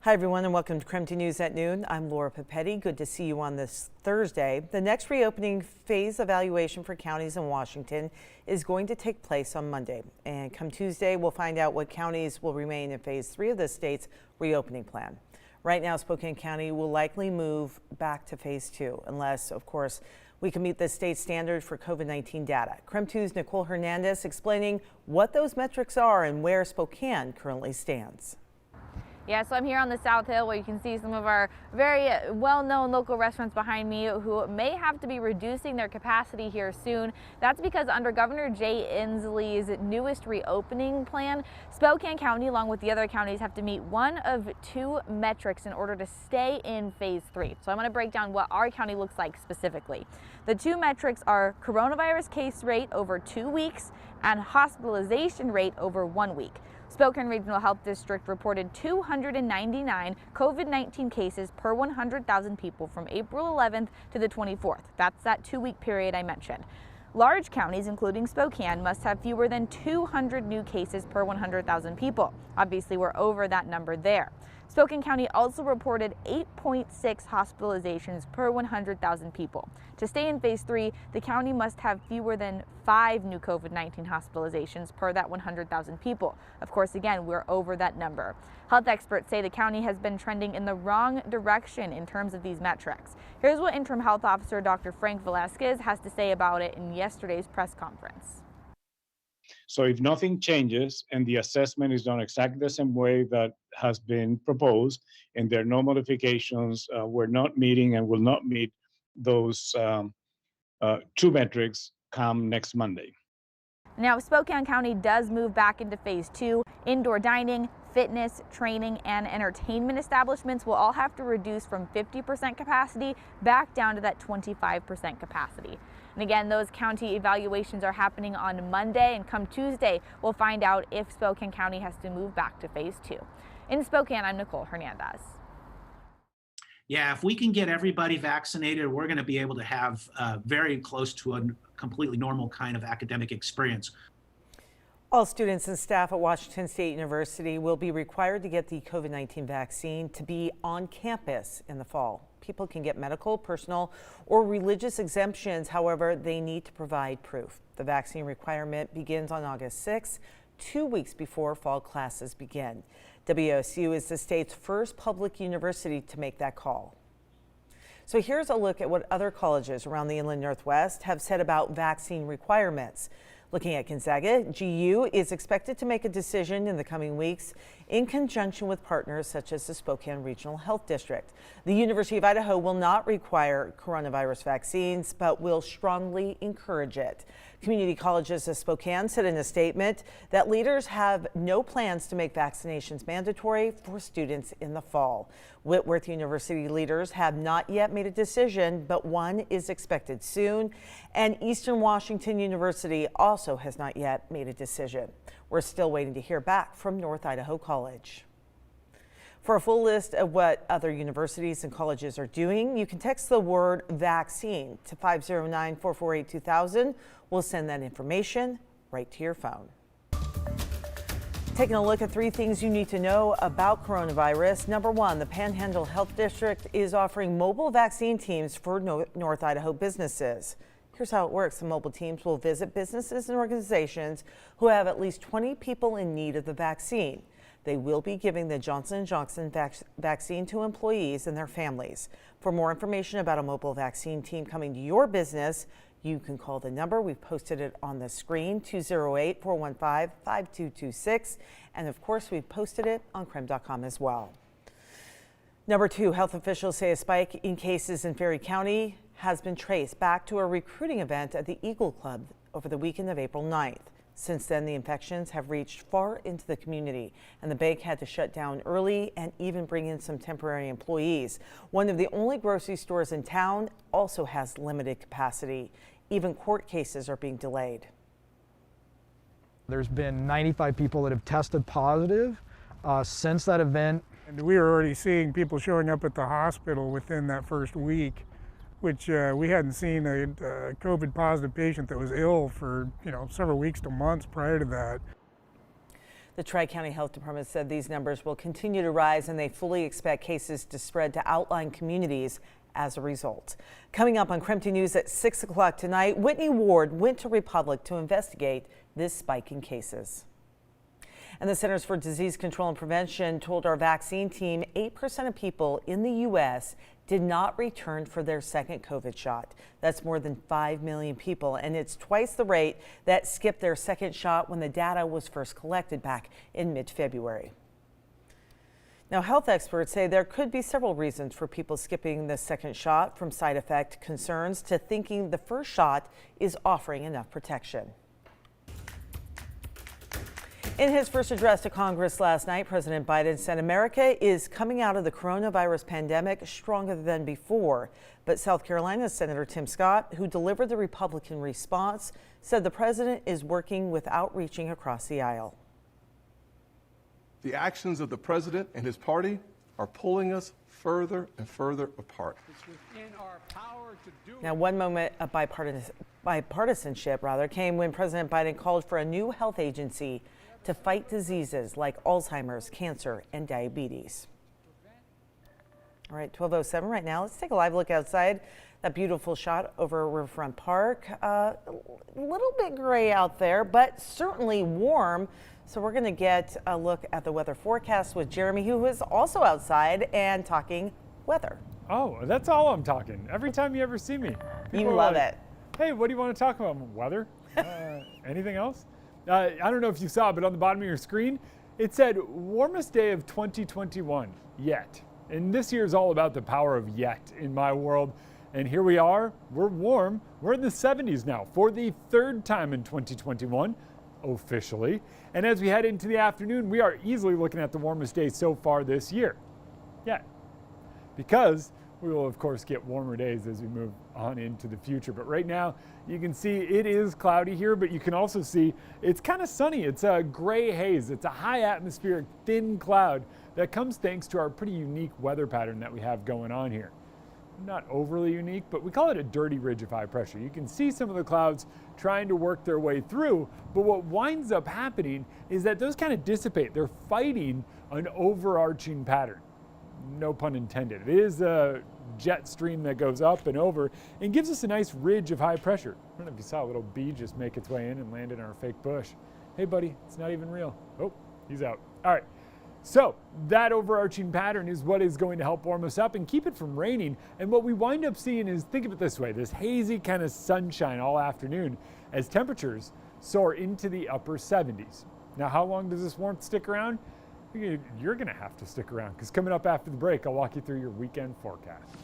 Hi, everyone, and welcome to KREM News at Noon. I'm Laura Papetti. Good to see you on this Thursday. The next reopening phase evaluation for counties in Washington is going to take place on Monday. And come Tuesday, we'll find out what counties will remain in phase 3 of the state's reopening plan. Right now, Spokane County will likely move back to phase 2, unless, of course, we can meet the state standard for COVID-19 data. KREM 2's Nicole Hernandez explaining what those metrics are and where Spokane currently stands. Yeah, so I'm here on the South Hill where you can see some of our very well-known local restaurants behind me who may have to be reducing their capacity here soon. That's because under Governor Jay Inslee's newest reopening plan, Spokane County, along with the other counties, have to meet one of two metrics in order to stay in phase 3. So I'm going to break down what our county looks like specifically. The two metrics are coronavirus case rate over 2 weeks and hospitalization rate over 1 week. Spokane Regional Health District reported 299 COVID-19 cases per 100,000 people from April 11th to the 24th. That's that 2-week period I mentioned. Large counties, including Spokane, must have fewer than 200 new cases per 100,000 people. Obviously, we're over that number there. Spokane County also reported 8.6 hospitalizations per 100,000 people. To stay in phase 3, the county must have fewer than 5 new COVID-19 hospitalizations per that 100,000 people. Of course, again, we're over that number. Health experts say the county has been trending in the wrong direction in terms of these metrics. Here's what Interim Health Officer Dr. Frank Velasquez has to say about it in yesterday's press conference. So if nothing changes and the assessment is done exactly the same way that has been proposed and there are no modifications, we're not meeting and will not meet those two metrics come next Monday. Now, if Spokane County does move back into phase 2, indoor dining, fitness, training, and entertainment establishments will all have to reduce from 50% capacity back down to that 25% capacity. And again, those county evaluations are happening on Monday, and come Tuesday, we'll find out if Spokane County has to move back to phase 2. In Spokane, I'm Nicole Hernandez. Yeah, if we can get everybody vaccinated, we're going to be able to have very close to a completely normal kind of academic experience. All students and staff at Washington State University will be required to get the COVID-19 vaccine to be on campus in the fall. People can get medical, personal, or religious exemptions. However, they need to provide proof. The vaccine requirement begins on August 6th, 2 weeks before fall classes begin. WSU is the state's first public university to make that call. So here's a look at what other colleges around the Inland Northwest have said about vaccine requirements. Looking at Gonzaga, GU is expected to make a decision in the coming weeks in conjunction with partners such as the Spokane Regional Health District. The University of Idaho will not require coronavirus vaccines, but will strongly encourage it. Community colleges of Spokane said in a statement that leaders have no plans to make vaccinations mandatory for students in the fall. Whitworth University leaders have not yet made a decision, but one is expected soon. And Eastern Washington University also has not yet made a decision. We're still waiting to hear back from North Idaho College. For a full list of what other universities and colleges are doing, you can text the word vaccine to 509-448-2000. We'll send that information right to your phone. Taking a look at 3 things you need to know about coronavirus. Number 1, the Panhandle Health District is offering mobile vaccine teams for North Idaho businesses. Here's how it works. The mobile teams will visit businesses and organizations who have at least 20 people in need of the vaccine. They will be giving the Johnson & Johnson vaccine to employees and their families. For more information about a mobile vaccine team coming to your business, you can call the number. We've posted it on the screen, 208-415-5226. And of course, we've posted it on KREM.com as well. Number 2, health officials say a spike in cases in Ferry County has been traced back to a recruiting event at the Eagle Club over the weekend of April 9th. Since then, the infections have reached far into the community, and the bank had to shut down early and even bring in some temporary employees. One of the only grocery stores in town also has limited capacity. Even court cases are being delayed. There's been 95 people that have tested positive since that event. And we were already seeing people showing up at the hospital within that first week, which we hadn't seen a COVID positive patient that was ill for several weeks to months prior to that. The Tri-County Health Department said these numbers will continue to rise, and they fully expect cases to spread to outlying communities as a result. Coming up on Crempton News at 6 o'clock tonight, Whitney Ward went to Republic to investigate this spike in cases. And the Centers for Disease Control and Prevention told our vaccine team 8% of people in the U.S. did not return for their second COVID shot. That's more than 5 million people, and it's twice the rate that skipped their second shot when the data was first collected back in mid-February. Now, health experts say there could be several reasons for people skipping the second shot, from side effect concerns to thinking the first shot is offering enough protection. In his first address to Congress last night, President Biden said America is coming out of the coronavirus pandemic stronger than before. But South Carolina's Senator Tim Scott, who delivered the Republican response, said the president is working without reaching across the aisle. The actions of the president and his party are pulling us further and further apart. Now, one moment of bipartisanship came when President Biden called for a new health agency to fight diseases like Alzheimer's, cancer, and diabetes. All right, 12:07 right now. Let's take a live look outside. That beautiful shot over Riverfront Park. A little bit gray out there, but certainly warm. So we're going to get a look at the weather forecast with Jeremy, who is also outside and talking weather. Oh, that's all I'm talking. Every time you ever see me. You love it. Hey, what do you want to talk about? Weather? Anything else? I don't know if you saw, but on the bottom of your screen, it said warmest day of 2021 yet. And this year is all about the power of yet in my world. And here we are, we're warm. We're in the 70s now for the third time in 2021, officially. And as we head into the afternoon, we are easily looking at the warmest day so far this year. Yet. Because we will, of course, get warmer days as we move on into the future. But right now, you can see it is cloudy here, but you can also see it's kind of sunny. It's a gray haze. It's a high atmospheric thin cloud that comes thanks to our pretty unique weather pattern that we have going on here. Not overly unique, but we call it a dirty ridge of high pressure. You can see some of the clouds trying to work their way through, but what winds up happening is that those kind of dissipate. They're fighting an overarching pattern. No pun intended. It is a jet stream that goes up and over and gives us a nice ridge of high pressure. I don't know if you saw a little bee just make its way in and land in our fake bush. Hey buddy, it's not even real. Oh, he's out. All right. So that overarching pattern is what is going to help warm us up and keep it from raining. And what we wind up seeing is, think of it this way, this hazy kind of sunshine all afternoon as temperatures soar into the upper 70s. Now, how long does this warmth stick around? You're going to have to stick around, because coming up after the break, I'll walk you through your weekend forecast.